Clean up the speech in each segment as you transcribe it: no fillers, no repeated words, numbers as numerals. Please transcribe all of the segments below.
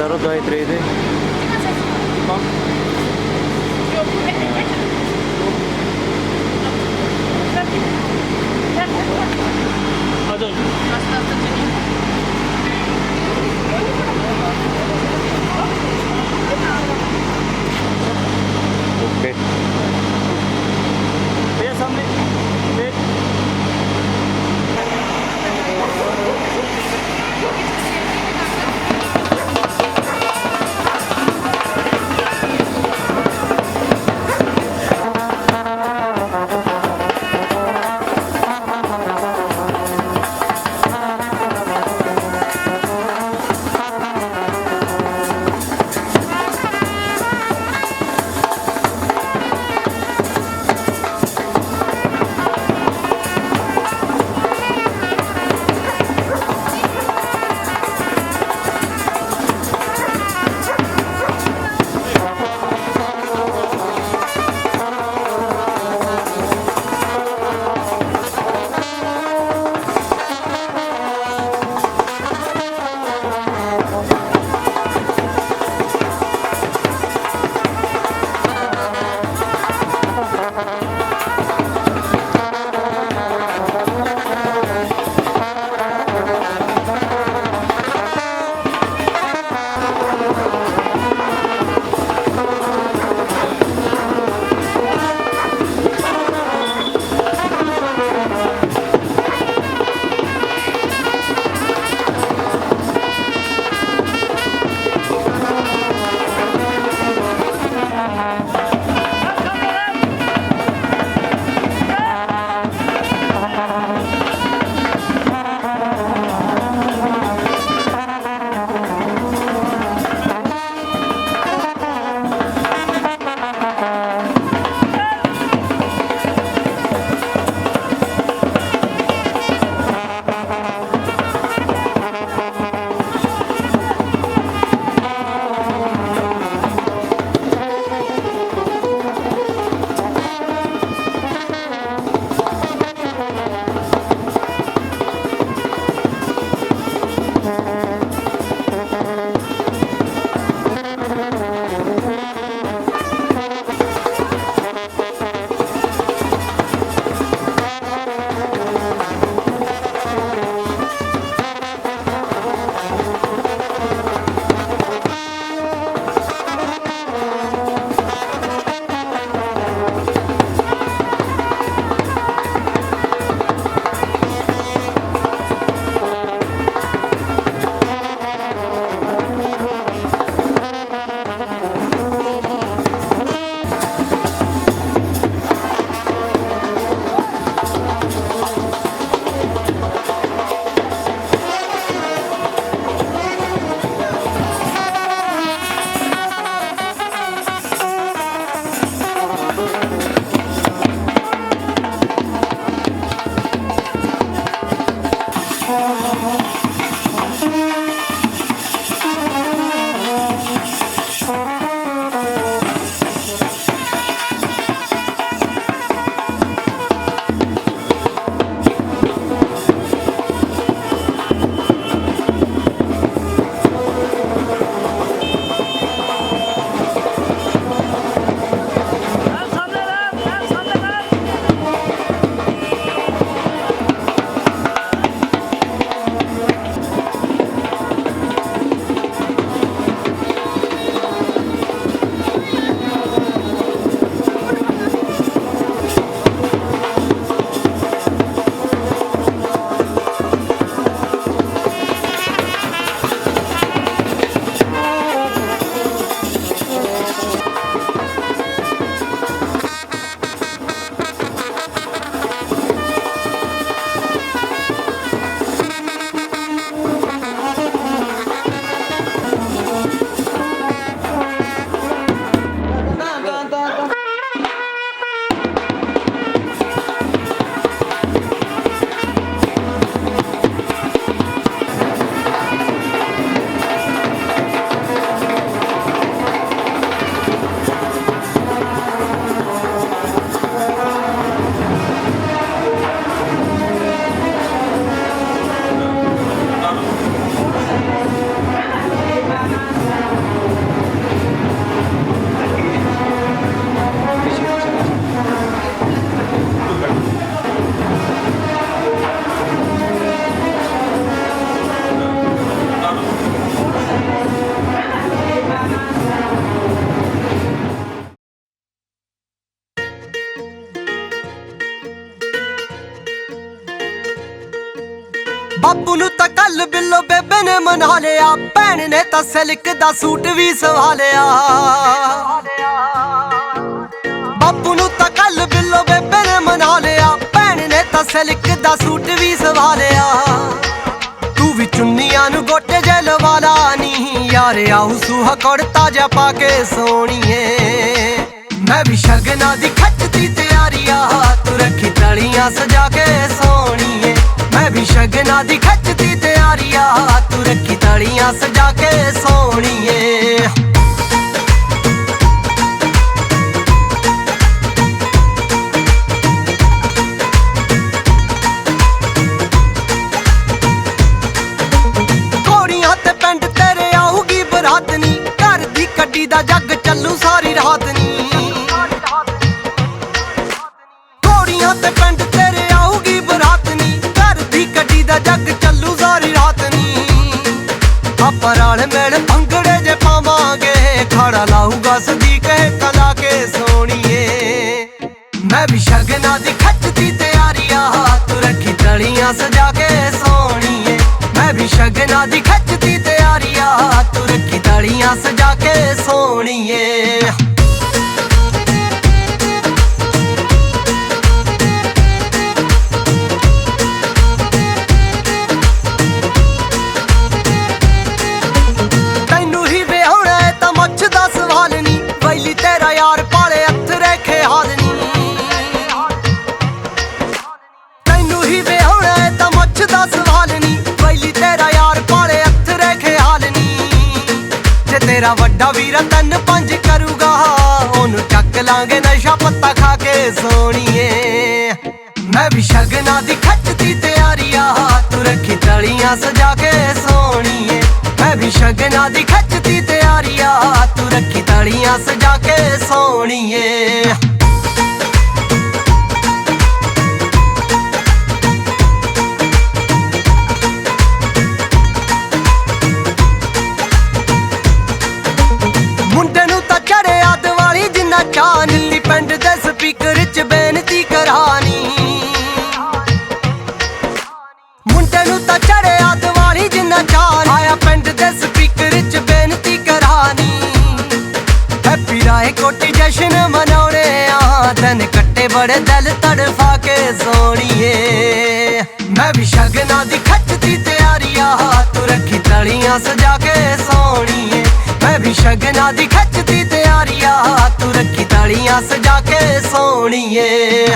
Taruh dahil 3D. Oke. भैया सामने देख ਬਾਪੂ ਨੂੰ ਤਾਂ ਕੱਲ ਬਿੱਲੋ ਬੇਬੇ ਨੇ ਮਨਾ ਲਿਆ, ਭੈਣ ਨੇ ਤਾਂ ਸਿਲਕ ਦਾ ਸੂਟ ਵੀ ਸਵਾ ਲਿਆ। ਬਾਪੂ ਨੂੰ ਤਾਂ ਕੱਲ ਬਿੱਲੋ ਬੇਬੇ ਨੇ ਮਨਾ ਲਿਆ, ਭੈਣ ਨੇ ਤਾਂ ਸਿਲਕ ਦਾ ਸੂਟ ਵੀ ਸਵਾ ਲਿਆ। ਤੂੰ ਵੀ ਚੁੰਨੀਆਂ ਨੂੰ ਗੋਟੇ ਜੇ ਲਵਾ ਲਾ ਨੀ ਯਾਰ, ਆਉ ਸੁਹਾ ਕੁੜਤਾ ਜਾ ਪਾ ਕੇ ਸੋਹਣੀਏ। ਮੈਂ ਵੀ ਸ਼ਗਨਾਂ ਦੀ ਖੱਚਦੀ ਤਿਆਰੀ ਆ, ਤੂੰ ਰੱਖੀ ਤਲੀਆਂ ਸਜਾ ਕੇ ਸੋਹਣੀਏ। ਮੈਂ ਵੀ ਸ਼ਗਨਾਂ ਦੀ ਖੱਚਦੀ ਤਿਆਰੀ ਆ, ਤੂੰ ਰੱਖੀ ਤਲੀਆਂ ਸਜਾ ਕੇ ਸੋਹਣੀਏ। ਘੋੜੀਆਂ ਤੇ ਪਿੰਡ ਤੇਰੇ ਆਊਗੀ ਬਰਾਤ ਨੀ, ਘਰ ਦੀ ਕੱਢੀ ਦਾ ਜੱਗ ਚੱਲੂ ਸਾਰੀ ਰਾਤ ਨੀ। ਘੋੜੀਆਂ ਤੇ ਪਿੰਡ ਤੇਰੇ ਆਊਗੀ ਬਰਾਤ ਨੀ, ਘਰ ਦੀ ਕੱਢੀ ਦਾ ਜੱਗ ਚੱਲੂ ਸਾਰੀ ਰਾਤ ਨੀ। ਆਪਾਂ ਰਲ ਮਿਲ ਭੰਗੜੇ ਜੇ ਪਾਵਾਂਗੇ, ਖੜਾ ਲਾਊਗਾ ਸਦੀਕ ਕਲਾ ਕੇ ਸੋਹਣੀਏ। ਮੈਂ ਵੀ ਸ਼ਗਨਾਂ ਦੀ ਖੱਚਦੀ ਤਿਆਰੀ ਆ, ਤੂੰ ਰੱਖੀ ਤਲੀਆਂ ਸਜਾ ਕੇ ਸੋਹਣੀਏ। ਮੈਂ ਵੀ ਸ਼ਗਨਾਂ ਦੀ ਖੱਚਦੀ ਤਿਆਰੀ ਆ, ਤੂੰ ਰੱਖੀ ਤਲੀਆਂ ਸਜਾ ਕੇ ਸੋਹਣੀਏ। ਤੈਨੂੰ ਹੀ ਵਿਆਹੁਣਾ ਏ ਤਾਂ ਮੁੱਛ ਦਾ ਸਵਾਲ ਨੀ, ਵੈਲੀ ਤੇਰਾ ਯਾਰ ਪਾਲੇ ਅਥਰੇ ਖਿਆਲ ਨੀ। ਤੈਨੂੰ ਹੀ ਵਿਆਹੁਣਾ ਏ ਤਾਂ ਮੁੱਛ ਦਾ ਸਵਾਲ ਨੀ, ਵੈਲੀ ਤੇਰਾ ਯਾਰ ਪਾਲੇ ਅਥਰੇ ਖਿਆਲ ਨੀ। ਜੇ ਤੇਰਾ ਵੱਡਾ ਵੀਰ 3-5 ਕਰੂਗਾ, ਉਹਨੂੰ ਚੱਕ ਲਾਂਗੇ ਨਸ਼ਾ ਪੱਤਾ ਖਾ ਕੇ ਸੋਹਣੀਏ। ਮੈਂ ਵੀ ਸ਼ਗਨਾਂ ਦੀ ਖੱਚਦੀ ਤਿਆਰੀ ਆ, ਤੂੰ ਰੱਖੀ ਤਲੀਆਂ ਸਜਾ ਕੇ ਸੋਹਣੀਏ। ਮੈਂ ਵੀ ਸ਼ਗਨਾਂ ਦੀ ਖੱਚਦੀ ਤਿਆਰੀ ਆ, ਤੂੰ ਰੱਖੀ ਤਲੀਆਂ ਸਜਾ ਕੇ ਸੋਹਣੀਏ। ਮੁੰਡੇ ਨੂੰ ਤਾਂ ਚੜਿਆ ਦੀਵਾਲੀ ਜਿੰਨਾ ਚਾਅ ਨੀ, ਪਿੰਡ ਦੇ ਸਪੀਕਰ 'ਚ ਬੇਨਤੀ ਕਰਾਨੀ। ਮੁੰਡੇ ਨੂੰ ਤਾਂ ਚੜਿਆ ਦੀਵਾਲੀ ਜਿੰਨਾ ਚਾਅ ਨੀ, ਆਇਆ ਪਿੰਡ ਦੇ ਸਪੀਕਰ 'ਚ ਬੇਨਤੀ ਕਰਾਨੀ। ਹੈਪੀ ਰਾਏ ਕੋਟੀ ਜਸ਼ਨ ਮਨਾਉਣੇ ਆ, ਦਿਨ ਕੱਟੇ ਬੜੇ ਦਿਲ ਤੜਫਾ ਕੇ ਸੋਹਣੀਏ। ਮੈਂ ਵੀ ਸ਼ਗਨਾਂ ਦੀ ਖੱਚਦੀ ਤਿਆਰੀ ਆ, ਤੂੰ ਰੱਖੀ ਤਲੀਆਂ ਸਜਾ ਕੇ ਸੋਹਣੀਏ। ਮੈਂ ਵੀ ਸ਼ਗਨਾਂ ਦੀ ਖੱਚਦੀ ਤਿਆਰੀ ਆ, ਤੂੰ ਰੱਖੀ ਤਲੀਆਂ ਸਜਾ ਕੇ ਸੋਹਣੀਏ।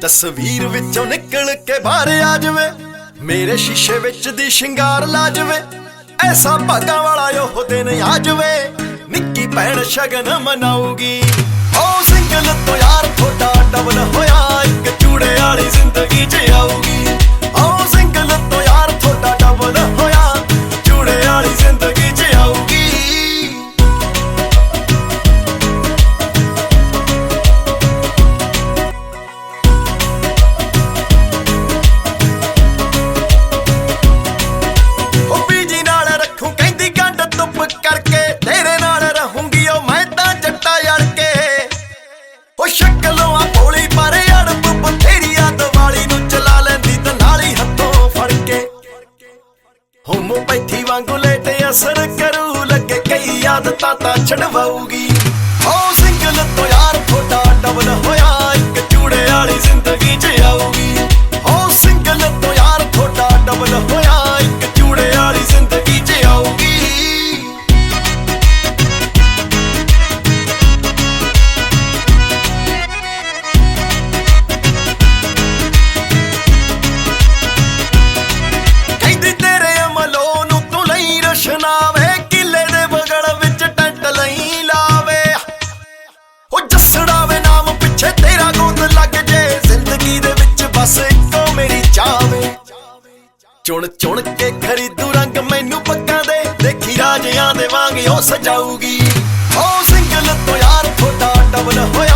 ਤਸਵੀਰ ਵਿੱਚੋਂ ਨਿਕਲ ਕੇ ਬਾਹਰ ਆ ਜਾਵੇ, ਮੇਰੇ ਸ਼ੀਸ਼ੇ ਵਿੱਚ ਦੀ ਸ਼ਿੰਗਾਰ ਲਾ ਜਾਵੇ। ਐਸਾ ਭਾਗਾਂ ਵਾਲਾ ਉਹ ਦਿਨ ਆ ਜਾਵੇ, ਨਿੱਕੀ ਭੈਣ ਸ਼ਗਨ ਮਨਾਊਗੀ। ਓ ਸਿੰਗਲ ਤੋਂ ਯਾਰ ਥੋੜਾ ਡਬਲ ਹੋਇਆ, ਇੱਕ ਚੂੜੇ ਵਾਲੀ ਜ਼ਿੰਦਗੀ 'ਚ ਆਊਗੀ। ਓ ਸਿੰਗਲ ਤੋਂ ਯਾਰ ਥੋੜਾ ਡਬਲ ਹੋਇਆ, ਚੂੜੇ ਵਾਲੀ ਜ਼ਿੰਦਗੀ 'ਚ ਆਊਗੀ। ਹੋਮੋਪੈਥੀ ਵਾਂਗੂ ਲੇਟੇ ਅਸਰ ਕਰੂ, ਲੱਗੇ ਕਈ ਆਦਤਾਂ ਤਾਂ ਛਡਵਾਊਗੀ। ਓ ਸਿੰਗਲ ਤੋਂ ਯਾਰ ਥੋੜਾ ਡਬਲ ਹੋਇਆ, ਇੱਕ ਚੂੜੇ ਵਾਲੀ ਜ਼ਿੰਦਗੀ 'ਚ ਆਊਗੀ। ਓ ਸਿੰਗਲ ਤੋਂ ਯਾਰ ਥੋੜਾ ਡਬਲ ਹੋਇਆ, ਇੱਕ ਚੂੜੇ ਵਾਲੀ ਜ਼ਿੰਦਗੀ 'ਚ ਆਊਗੀ। ਕਹਿੰਦੀ ਤੇਰੇ ਅਮਲੋਂ ਨੂੰ ਤੂੰ ਲਈ ਰਸ਼ਨਾਵੇ, ਕਿਲੇ ਦੇ ਬਗਲ ਵਿੱਚ ਟੈਂਟ ਲਈ ਲਾਵੇ। ਉਹ ਜੱਸੜਾਵੇ ਨਾਮ ਪਿੱਛੇ ਤੇਰਾ ਗੋਦ ਲੱਗ ਜੇ, ਜ਼ਿੰਦਗੀ ਦੇ ਵਿੱਚ ਬਸ ਇੱਕੋ ਮੇਰੀ ਚਾਵੇ। ਚੁਣ ਚੁਣ ਕੇ ਖਰੀਦੂ ਰੰਗ ਮੈਨੂੰ ਪੱਕਾ ਦੇ, ਦੇਖੀ ਰਾਜਿਆਂ ਦੇ ਵਾਂਗ ਉਹ ਸਜਾਊਗੀ। ਓ ਸਿੰਗਲ ਤੋਂ ਯਾਰ ਥੋੜਾ ਡਬਲ ਹੋਇਆ,